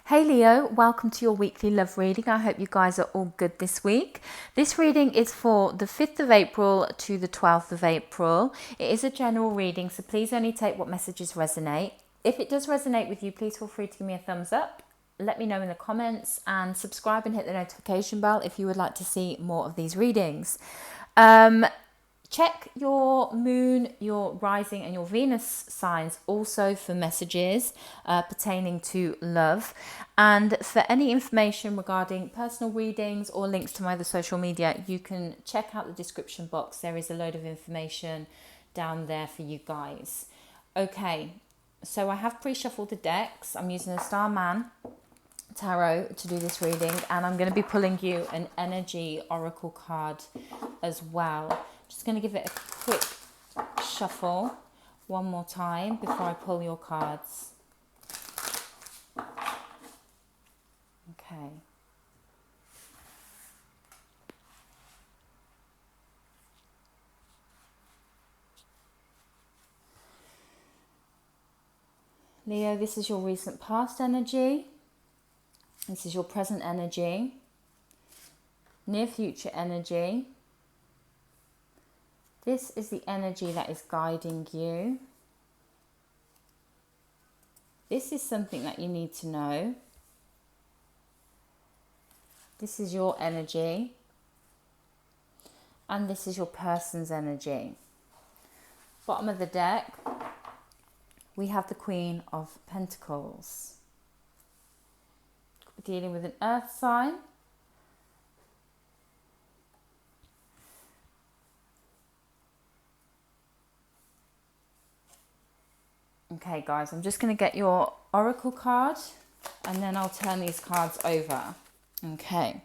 Hey Leo, welcome to your weekly love reading. I hope you guys are all good this week. This reading is for the 5th of April to the 12th of April. It is a general reading, so please only take what messages resonate. If it does resonate with you, please feel free to give me a thumbs up. Let me know in the comments and subscribe and hit the notification bell if you would like to see more of these readings. Check your moon, your rising and your Venus signs also for messages pertaining to love. And for any information regarding personal readings or links to my other social media, you can check out the description box. There is a load of information down there for you guys. Okay, so I have pre-shuffled the decks. I'm using the Starman Tarot to do this reading, and I'm going to be pulling you an energy oracle card as well. Just going to give it a quick shuffle one more time before I pull your cards. Okay. Leo, this is your recent past energy. This is your present energy. Near future energy. This is the energy that is guiding you. This is something that you need to know. This is your energy. And this is your person's energy. Bottom of the deck, we have the Queen of Pentacles. We're dealing with an earth sign. Okay guys, I'm just going to get your oracle card and then I'll turn these cards over. Okay.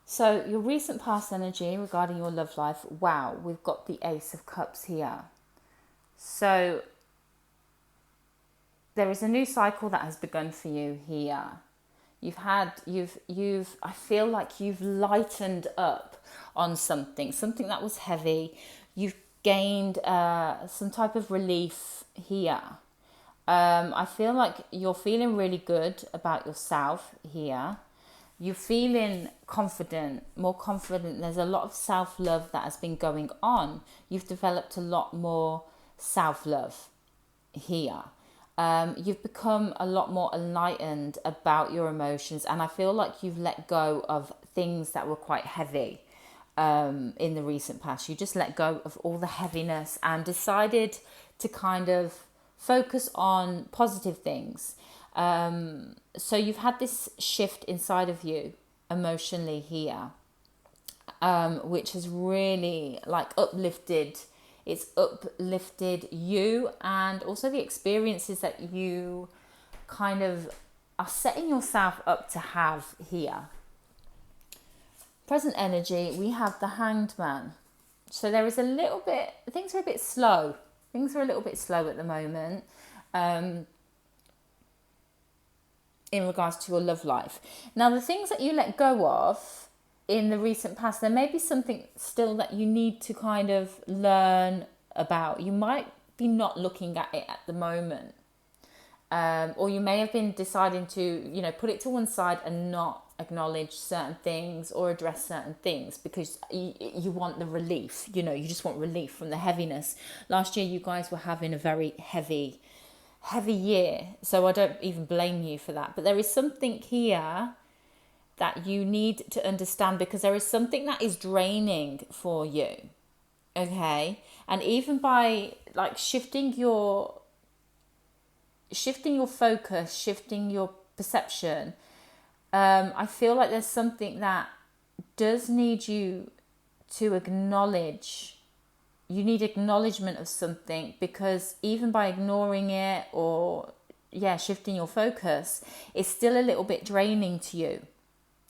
So your recent past energy regarding your love life. Wow, we've got the Ace of Cups here. So there is a new cycle that has begun for you here. I feel like you've lightened up on something that was heavy. You've gained some type of relief here. I feel like you're feeling really good about yourself here. You're feeling confident, more confident. There's a lot of self-love that has been going on. You've developed a lot more self-love here. You've become a lot more enlightened about your emotions, and I feel like you've let go of things that were quite heavy in the recent past. You just let go of all the heaviness and decided to kind of focus on positive things. So you've had this shift inside of you emotionally here, which has really uplifted you, and also the experiences that you kind of are setting yourself up to have here. Present energy, we have the Hanged Man. So there is a little bit, things are a bit slow. Things are a little bit slow at the moment in regards to your love life. Now, the things that you let go of in the recent past, there may be something still that you need to kind of learn about. You might be not looking at it at the moment. Or you may have been deciding to, put it to one side and not acknowledge certain things or address certain things because you want the relief. You just want relief from the heaviness. Last year, you guys were having a very heavy year. So I don't even blame you for that. But there is something here that you need to understand, because there is something that is draining for you. Okay? And even by shifting your focus, shifting your perception, I feel like there's something that does need you to acknowledge. You need acknowledgement of something, because even by ignoring it or shifting your focus, it's still a little bit draining to you.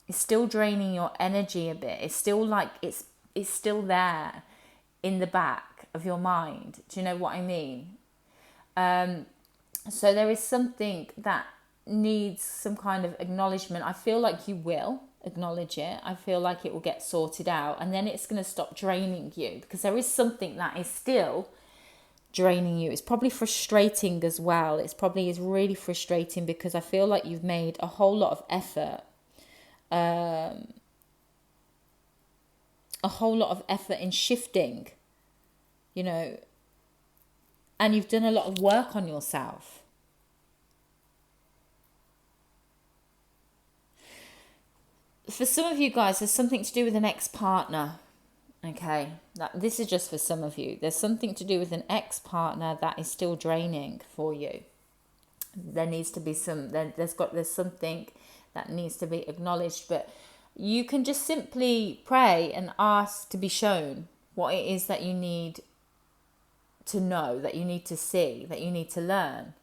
It's still draining your energy a bit. It's still it's still there in the back of your mind. Do you know what I mean? So there is something that needs some kind of acknowledgement. I feel like you will acknowledge it. I feel like it will get sorted out, and then it's going to stop draining you, because there is something that is still draining you. It's probably frustrating as well. It's probably is really frustrating because I feel like you've made a whole lot of effort. A whole lot of effort in shifting, you know, and you've done a lot of work on yourself. For some of you guys, there's something to do with an ex-partner. Okay, this is just for some of you. There's something to do with an ex-partner that is still draining for you. There needs to be there's something that needs to be acknowledged, but you can just simply pray and ask to be shown what it is that you need to know, that you need to see, that you need to learn.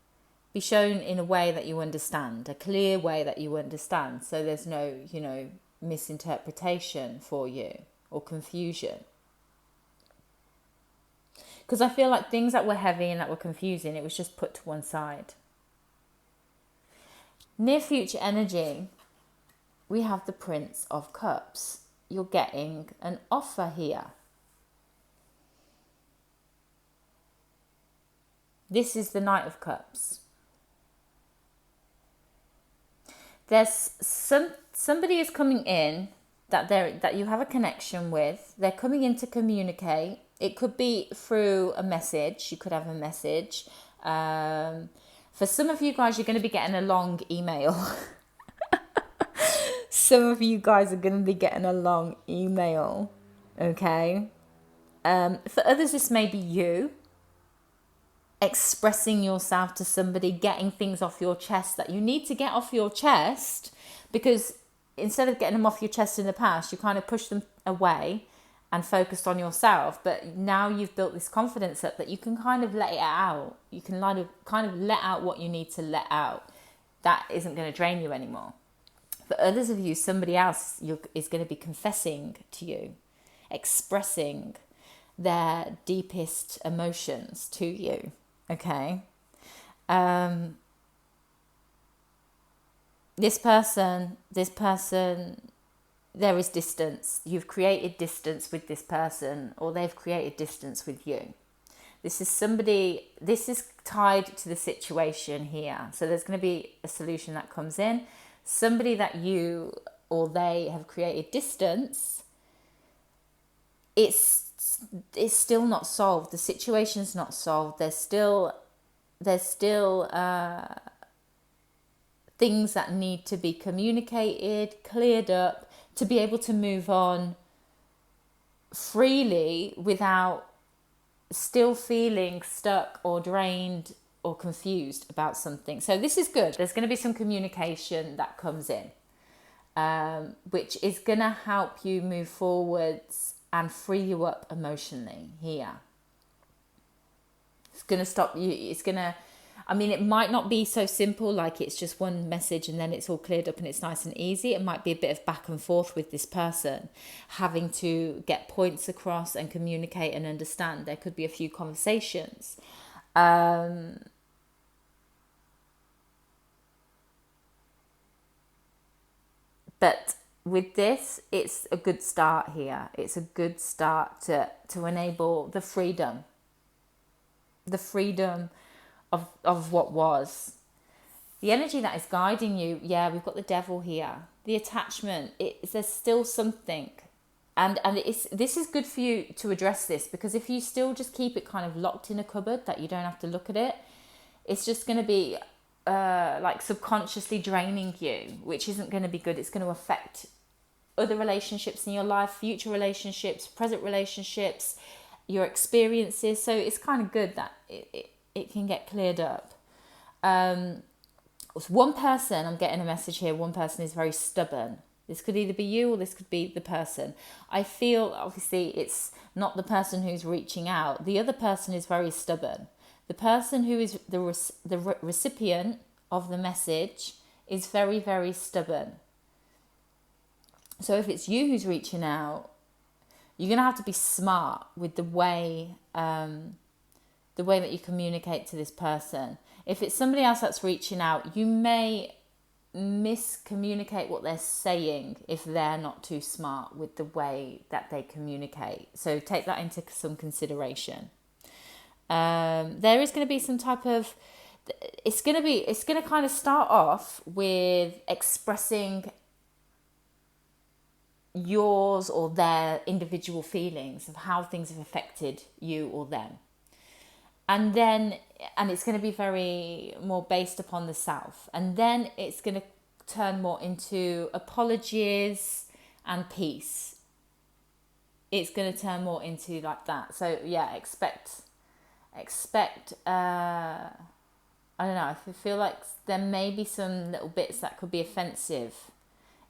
Be shown in a way that you understand, a clear way that you understand, so there's no, misinterpretation for you or confusion. Because I feel like things that were heavy and that were confusing, it was just put to one side. Near future energy, we have the Prince of Cups. You're getting an offer here. This is the Knight of Cups. There's somebody is coming in that you have a connection with. They're coming in to communicate. It could be through a message. You could have a message. For some of you guys, you're going to be getting a long email. Some of you guys are going to be getting a long email. Okay. For others, this may be you expressing yourself to somebody, getting things off your chest that you need to get off your chest, because instead of getting them off your chest in the past, you kind of pushed them away and focused on yourself. But now you've built this confidence up that you can kind of let it out. You can kind of let out what you need to let out. That isn't going to drain you anymore. For others of you, somebody else is going to be confessing to you, expressing their deepest emotions to you. Okay. This person, there is distance. You've created distance with this person, or they've created distance with you. This is tied to the situation here. So there's going to be a solution that comes in. Somebody that you or they have created distance, it's still not solved. The situation's not solved. There's still things that need to be communicated, cleared up, to be able to move on freely without still feeling stuck or drained or confused about something. So this is good. There's going to be some communication that comes in, which is going to help you move forwards and free you up emotionally here. It's going to stop you. It might not be so simple, like it's just one message and then it's all cleared up and it's nice and easy. It might be a bit of back and forth with this person, having to get points across and communicate and understand. There could be a few conversations. But with this, it's a good start here. It's a good start to enable the freedom of what was. The energy that is guiding you, we've got the Devil here. The attachment, there's still something. And this is good for you to address this, because if you still just keep it kind of locked in a cupboard that you don't have to look at it, it's just going to be like subconsciously draining you, which isn't going to be good. It's going to affect other relationships in your life, future relationships, present relationships, your experiences. So it's kind of good that it can get cleared up. One person, I'm getting a message here, one person is very stubborn. This could either be you or this could be the person. I feel, obviously, it's not the person who's reaching out. The other person is very stubborn. The person who is the recipient of the message is very, very stubborn. So if it's you who's reaching out, you're going to have to be smart with the way that you communicate to this person. If it's somebody else that's reaching out, you may miscommunicate what they're saying if they're not too smart with the way that they communicate. So take that into some consideration. There is going to be some type of, it's going to kind of start off with expressing yours or their individual feelings of how things have affected you or them. And it's going to be very more based upon the self. And then it's going to turn more into apologies and peace. It's going to turn more into like that. So yeah, expect I don't know, I feel like there may be some little bits that could be offensive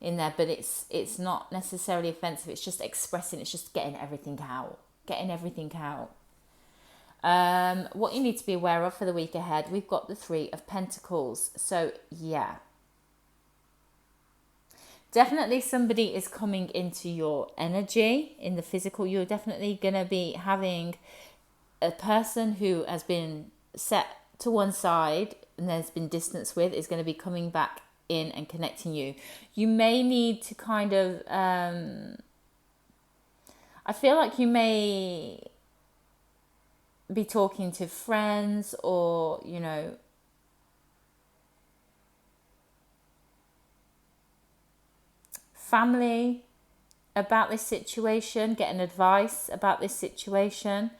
in there, but it's not necessarily offensive. It's just expressing, it's just getting everything out. What you need to be aware of for the week ahead, we've got the 3 of Pentacles. So yeah, definitely somebody is coming into your energy in the physical. You're definitely going to be having a person who has been set to one side and there's been distance with, is going to be coming back in and connecting you. You may need to kind of, I feel like you may be talking to friends or, you know, family about this situation, getting advice about this situation.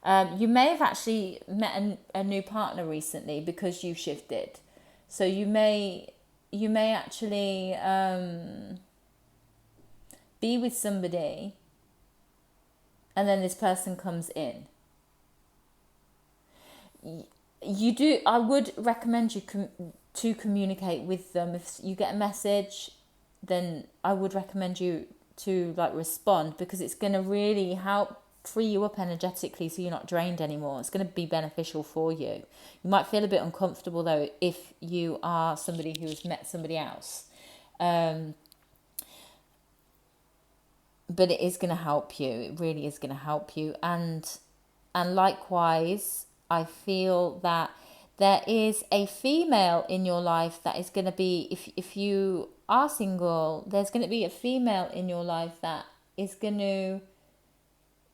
You may have actually met a new partner recently because you shifted. So you may actually be with somebody and then this person comes in. I would recommend you to communicate with them. If you get a message, then I would recommend you to like respond, because it's going to really help free you up energetically so you're not drained anymore. It's going to be beneficial for you. You might feel a bit uncomfortable though if you are somebody who's met somebody else. But it is going to help you. It really is going to help you. And likewise, I feel that there is a female in your life that is going to be, if you are single, there's going to be a female in your life that is going to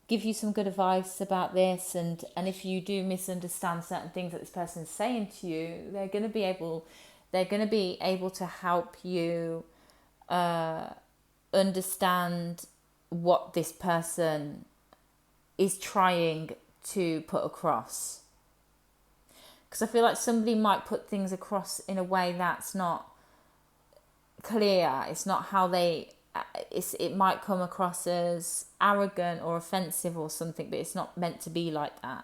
give you some good advice about this. And if you do misunderstand certain things that this person is saying to you, they're going to be able to help you understand what this person is trying to put across. Because I feel like somebody might put things across in a way that's not clear. It's not how they... it might come across as arrogant or offensive or something, but it's not meant to be like that.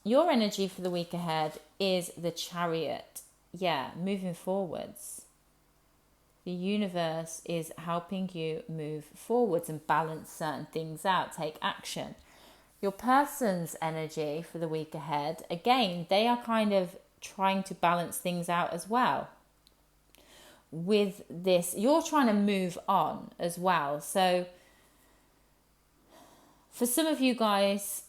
Your energy for the week ahead is the Chariot. Yeah, moving forwards. The universe is helping you move forwards and balance certain things out, take action. Your person's energy for the week ahead, again, they are kind of trying to balance things out as well. With this, you're trying to move on as well. So for some of you guys,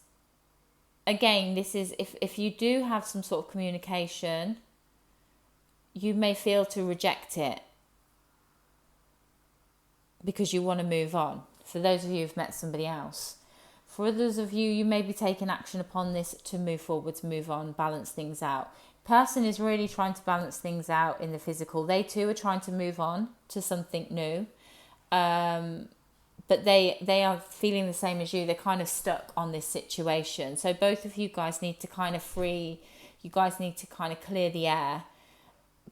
again, this is if you do have some sort of communication, you may feel to reject it because you want to move on. For those of you who've met somebody else. For others of you, you may be taking action upon this to move forward, to move on, balance things out. Person is really trying to balance things out in the physical. They too are trying to move on to something new. But they are feeling the same as you. They're kind of stuck on this situation. So both of you guys need to kind of clear the air,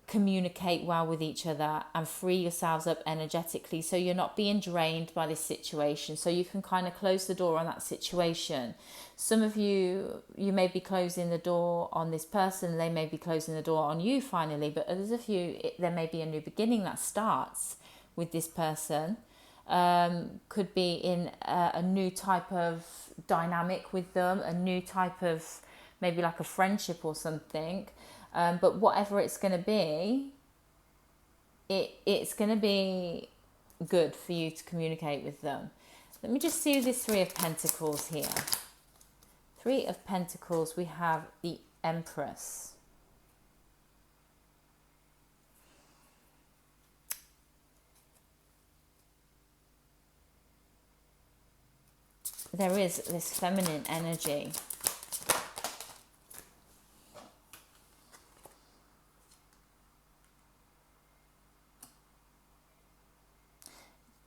communicate well with each other and free yourselves up energetically so you're not being drained by this situation, so you can kind of close the door on that situation. Some of you may be closing the door on this person, they may be closing the door on you finally, but others of you, there may be a new beginning that starts with this person. Could be in a new type of dynamic with them, a new type of maybe like a friendship or something. But whatever it's going to be, it's going to be good for you to communicate with them. Let me just see this 3 of Pentacles here. 3 of Pentacles, we have the Empress. There is this feminine energy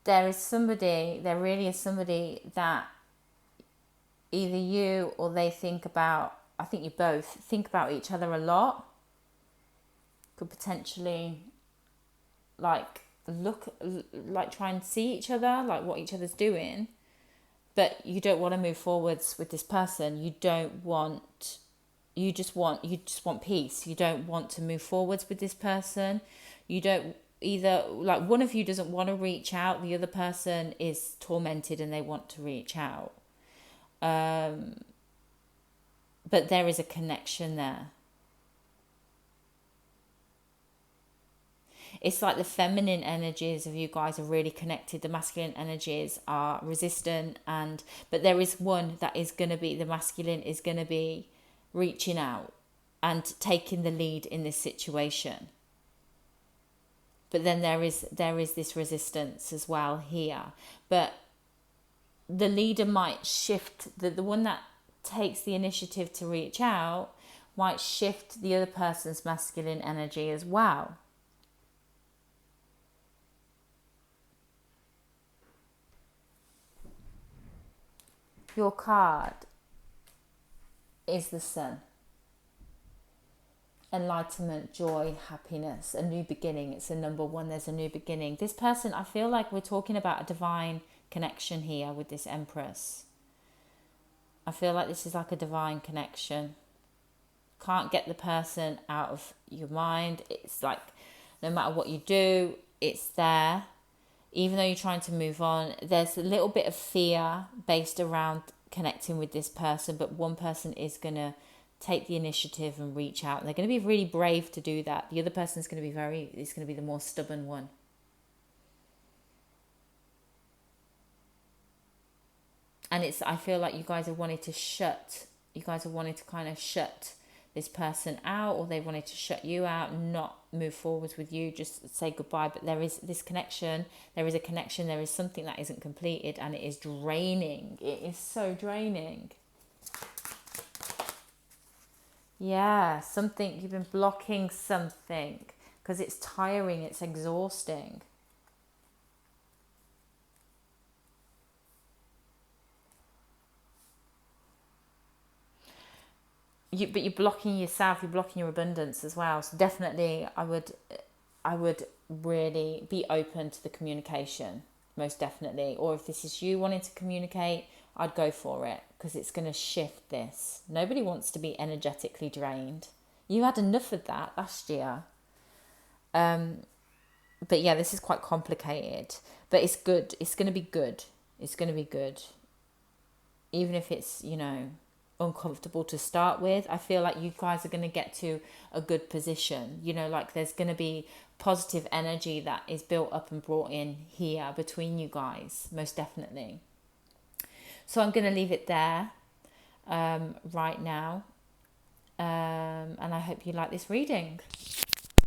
there really is somebody that either you or they think about, I think you both think about each other a lot. Could potentially like try and see each other, like what each other's doing, but you don't want to move forwards with this person. You just want peace. You don't want to move forwards with this person. You don't either, like one of you doesn't want to reach out, the other person is tormented and they want to reach out. But there is a connection there. It's like the feminine energies of you guys are really connected. The masculine energies are resistant, but there is one that is going to be, the masculine is going to be reaching out and taking the lead in this situation. But then there is this resistance as well here. But the leader might shift, the one that takes the initiative to reach out might shift the other person's masculine energy as well. Your card is the Sun. Enlightenment, joy, happiness, a new beginning. It's a number one. There's a new beginning. This person, I feel like we're talking about a divine connection here with this Empress. I feel like this is like a divine connection. Can't get the person out of your mind. It's like no matter what you do, it's there. Even though you're trying to move on, there's a little bit of fear based around connecting with this person, but one person is going to take the initiative and reach out. And they're going to be really brave to do that. The other person's going to be is going to be the more stubborn one. And I feel like you guys have wanted to kind of shut this person out, or they wanted to shut you out and not move forwards with you, just say goodbye. But there is this connection, there is a connection, there is something that isn't completed, and it is draining. It is so draining. Yeah, something, you've been blocking something because it's tiring, it's exhausting. But you're blocking yourself, you're blocking your abundance as well. So definitely I would really be open to the communication, most definitely. Or if this is you wanting to communicate, I'd go for it, because it's going to shift this. Nobody wants to be energetically drained. You had enough of that last year. But yeah, this is quite complicated. But it's good. It's going to be good. It's going to be good. Even if it's, uncomfortable to start with, I feel like you guys are going to get to a good position. Like there's going to be positive energy that is built up and brought in here between you guys, most definitely. So I'm going to leave it there right now. And I hope you like this reading.